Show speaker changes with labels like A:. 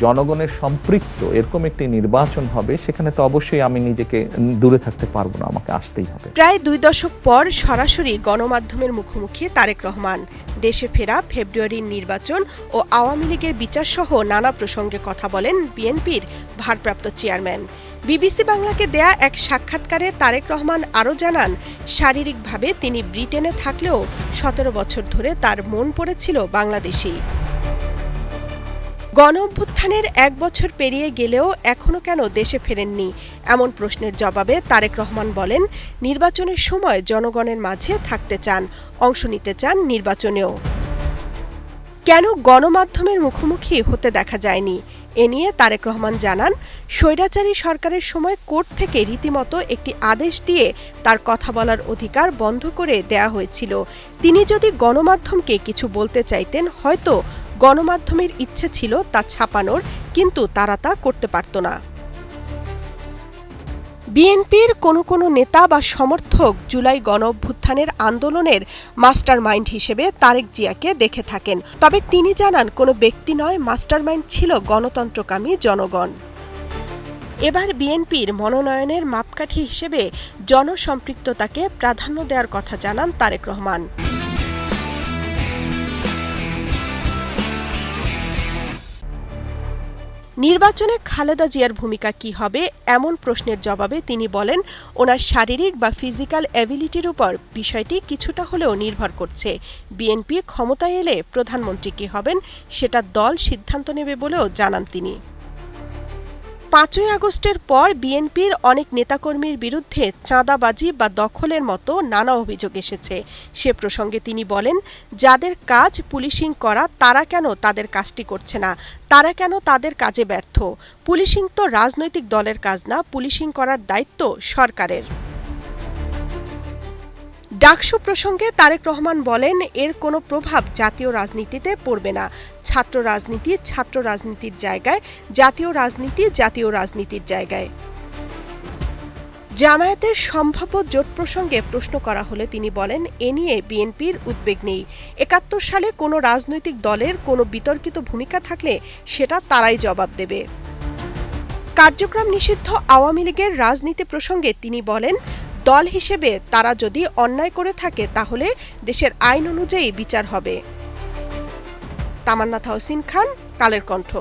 A: জনগণের সম্পৃক্ত এরকম একটি নির্বাচন হবে, সেখানে তো অবশ্যই আমি নিজেকে দূরে থাকতে পারবো না, আমাকে আসতেই হবে।
B: প্রায় 2 দশক পর সরাসরি গণমাধ্যমের মুখোমুখি তারেক রহমান। দেশে ফেরা, ফেব্রুয়ারির নির্বাচন ও আওয়ামী লীগের বিচার সহ নানা প্রসঙ্গে কথা বলেন বিএনপির ভারপ্রাপ্ত চেয়ারম্যান। বিবিসি বাংলাকে দেয়া এক সাক্ষাৎকারে তারেক রহমান আরও জানান, শারীরিকভাবে তিনি ব্রিটেনে থাকলেও 17 বছর ধরে তার মন পড়েছিল বাংলাদেশেই। গণঅভ্যুত্থানের 1 বছর পেরিয়ে গেলেও এখনো কেন দেশে ফেরেননি, এমন প্রশ্নের জবাবে তারেক রহমান বলেন, নির্বাচনের সময় জনগণের মাঝে থাকতে চান, অংশ নিতে চান নির্বাচনেও। কেন গণমাধ্যমের মুখোমুখি হতে দেখা যায়নি, এ নিয়ে তারেক রহমান জানান, স্বৈরাচারী সরকারের সময় কোর্ট থেকে রীতিমতো একটি আদেশ দিয়ে তার কথা বলার অধিকার বন্ধ করে দেয়া হয়েছিল। তিনি যদি গণমাধ্যমকে কিছু বলতে চাইতেন, হয়তো গণমাধ্যমের ইচ্ছে ছিল তা ছাপানোর, কিন্তু তারা তা করতে পারত না। বিএনপির কোনো নেতা বা সমর্থক জুলাই গণঅভ্যুত্থানের আন্দোলনের মাস্টারমাইন্ড হিসেবে তারেক জিয়াকে দেখে থাকেন। তবে তিনি জানান, কোনো ব্যক্তি নয়, মাস্টারমাইন্ড ছিল গণতন্ত্রকামী জনগণ। এবার বিএনপির মনোনয়নের মাপকাঠি হিসেবে জনসম্পৃক্ততাকে প্রাধান্য দেওয়ার কথা জানান তারেক রহমান। নির্বাচনে খালেদা জিয়ার ভূমিকা কী হবে, এমন প্রশ্নের জবাবে তিনি বলেন, ওনার শারীরিক বা ফিজিক্যাল অ্যাবিলিটির উপর বিষয়টি কিছুটা হলেও নির্ভর করছে। বিএনপি ক্ষমতায় এলে প্রধানমন্ত্রী কে হবেন সেটা দল সিদ্ধান্ত নেবে বলেও জানান তিনি। 5ই আগস্টের পর বিএনপির অনেক নেতাকর্মীর বিরুদ্ধে চাঁদাবাজি বা দখলের মতো নানা অভিযোগ এসেছে। সে প্রসঙ্গে তিনি বলেন, যাদের কাজ পুলিশিং করা তারা কেন তাদের কাজটি করছে না, তারা কেন তাদের কাজে ব্যর্থ। পুলিশিং তো রাজনৈতিক দলের কাজ না, পুলিশিং করার দায়িত্ব সরকারের। ডাকসু প্রসঙ্গে তারেক রহমান বলেন, এর কোনো প্রভাব জাতীয় রাজনীতিতে পড়বে না। ছাত্র রাজনীতি ছাত্র রাজনীতির জায়গায়, জাতীয় রাজনীতি জাতীয় রাজনীতির জায়গায়। জামায়াতের সম্ভাব্য জোট প্রসঙ্গে প্রশ্ন করা হলে তিনি বলেন, এ নিয়ে বিএনপির উদ্বেগ নেই। ৭১ সালে কোনো রাজনৈতিক দলের কোনো বিতর্কিত ভূমিকা থাকলে সেটা তারাই জবাব দেবে। কার্যক্রম নিষিদ্ধ আওয়ামী লীগের রাজনীতি প্রসঙ্গে তিনি বলেন, দল হিসেবে তারা যদি অন্যায় করে থাকে তাহলে দেশের আইন অনুযায়ী বিচার হবে। তামান্না তাহসিন খান, কালের কণ্ঠ।